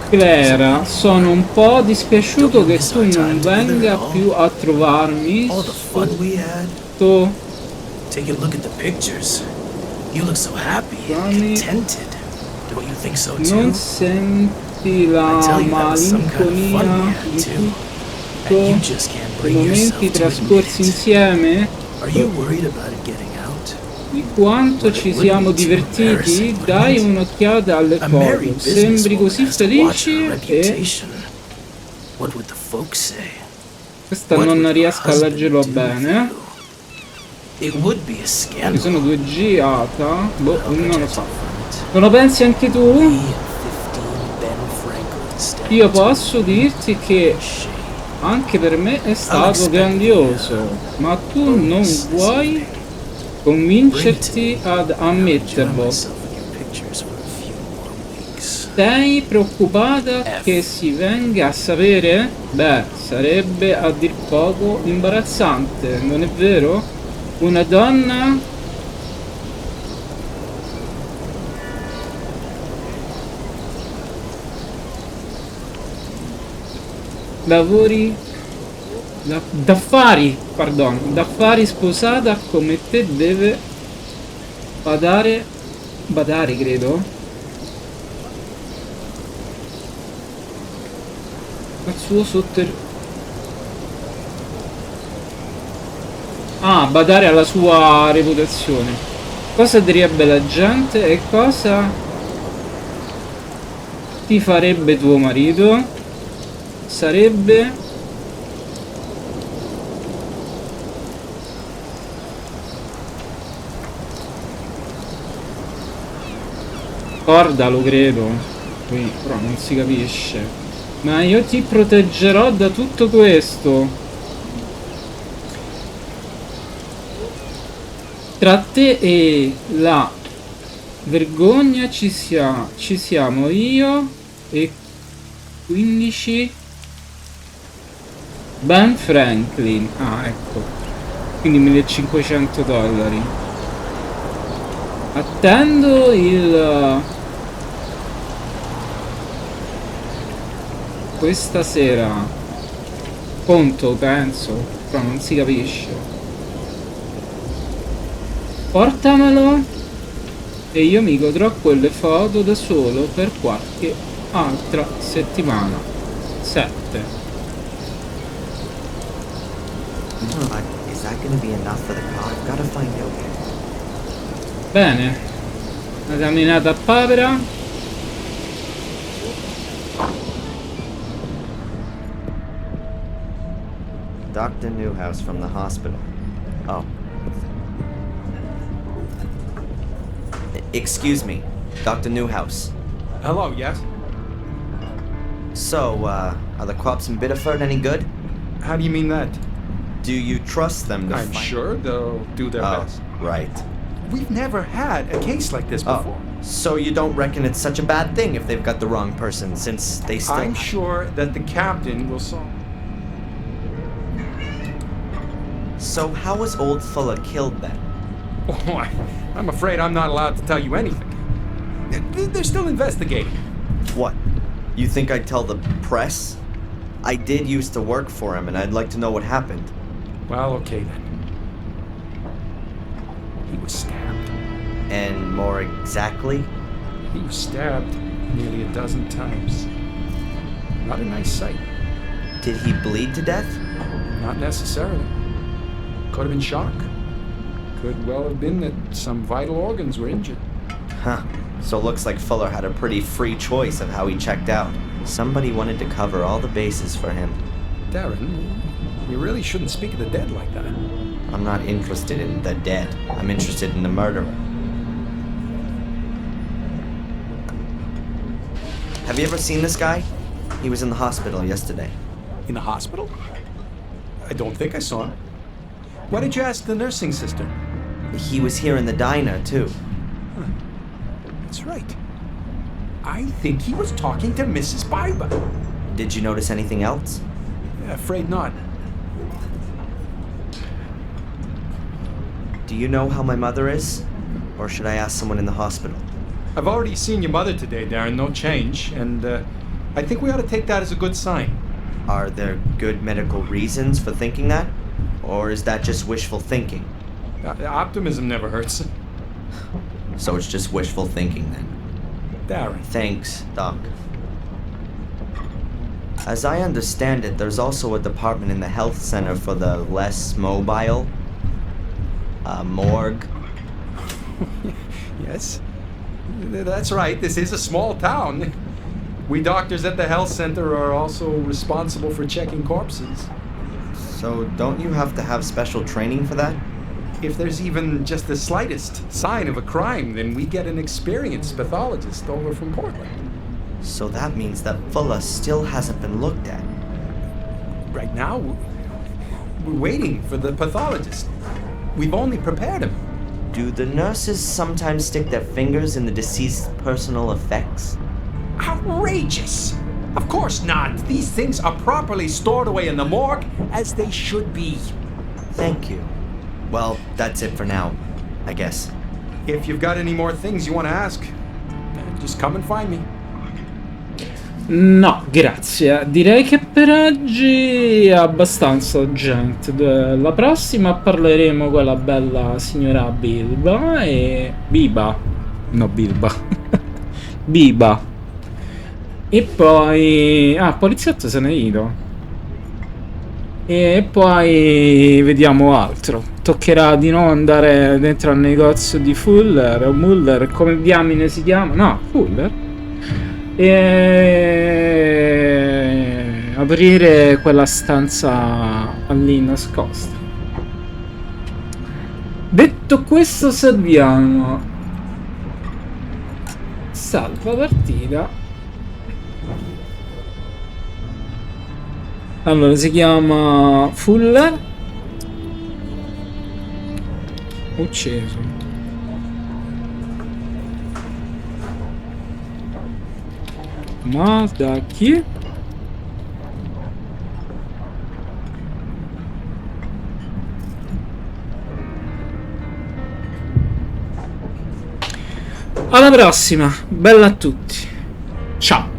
Claire, sono un po' dispiaciuto che tu non venga più a trovarmi All the fun we had. sotto Take a look at the pictures. You look so happy and Funny. contented. Don't you think so too? non senti la I tell you that was some kind of fun we malinconia had di too. And you tutto, just can't i bring momenti yourself to trascorsi admit it. insieme, Are you worried about it getting out? di quanto ci siamo divertiti. Dai un'occhiata alle A married foto, sembri businesswoman così has to watch her felice e reputation. What would the folks say? questa What non would riesco a husband leggerlo do bene. with you? It would be a Ci scandal. sono 2G ATA, boh, I'll non lo protect so. you from it. Non lo pensi anche tu? Me and 15 Ben Franklin stand Io between posso dirti che shame. anche per me è stato grandioso, ma tu non vuoi convincerti ad ammetterlo. Myself in your pictures for a few more weeks. Sei preoccupata che si venga a sapere? Beh, sarebbe a dir poco imbarazzante, non è vero? Una donna d'affari sposata come te deve badare credo al suo badare alla sua reputazione. Cosa direbbe la gente e cosa ti farebbe tuo marito? Sarebbe Cordalo credo, qui però non si capisce. Ma io ti proteggerò da tutto questo. Tra te e la vergogna ci siamo io e 15 Ben Franklin. Ah, ecco. Quindi $1.500. Attendo questa sera. Conto, penso, però non si capisce. Portamelo e io mi godrò quelle foto da solo per qualche altra settimana. 7. But is that going to be enough for the car? I've got to find out. Bene. Una camminata a papera. Dr. Newhouse from the hospital. Oh. Excuse me, Dr. Newhouse. Hello, yes? So, are the crops in Biddeford any good? How do you mean that? Do you trust them to I'm sure they'll do their best. Right. We've never had a case like this Oh, before. so you don't reckon it's such a bad thing if they've got the wrong person, since they still... I'm sure that the captain will solve. So how was old Fuller killed then? Oh, I'm afraid I'm not allowed to tell you anything. They're still investigating. What? You think I'd tell the press? I did used to work for him, and I'd like to know what happened. Well, okay then. He was stabbed. And more exactly? He was stabbed nearly a dozen times. Not a nice sight. Did he bleed to death? Not necessarily. Could have been shock. Could well have been that some vital organs were injured. Huh. So looks like Fuller had a pretty free choice of how he checked out. Somebody wanted to cover all the bases for him. Darren, you really shouldn't speak of the dead like that. I'm not interested in the dead. I'm interested in the murderer. Have you ever seen this guy? He was in the hospital yesterday. In the hospital? I don't think I saw him. Why did you ask the nursing sister? He was here in the diner, too. That's right. I think he was talking to Mrs. Biber. Did you notice anything else? Afraid not. Do you know how my mother is? Or should I ask someone in the hospital? I've already seen your mother today, Darren. No change. And I think we ought to take that as a good sign. Are there good medical reasons for thinking that? Or is that just wishful thinking? Optimism never hurts. So it's just wishful thinking then? Darren. Thanks, Doc. As I understand it, there's also a department in the health center for the less mobile. Morgue. Yes. That's right. This is a small town. We doctors at the health center are also responsible for checking corpses. So don't you have to have special training for that? If there's even just the slightest sign of a crime, then we get an experienced pathologist over from Portland. So that means that Fuller still hasn't been looked at. Right now, we're waiting for the pathologist. We've only prepared him. Do the nurses sometimes stick their fingers in the deceased's personal effects? Outrageous! Of course not. These things are properly stored away in the morgue, as they should be. Thank you. Well, that's it for now, I guess. If you've got any more things you want to ask, just come and find me. No, grazie. Direi che per oggi è abbastanza, gente. La prossima parleremo con la bella signora Bilba e... Biba. No, Bilba. Biba. E poi... Ah, poliziotto se n'è ido. E poi vediamo altro. Toccherà di nuovo andare dentro al negozio di Fuller o Muller, come diamine si chiama? No, Fuller. E aprire quella stanza lì nascosta. Detto questo, salviamo. Salva partita. Allora, si chiama Fuller. Ucciso. Ma da chi? Alla prossima, bella a tutti. Ciao.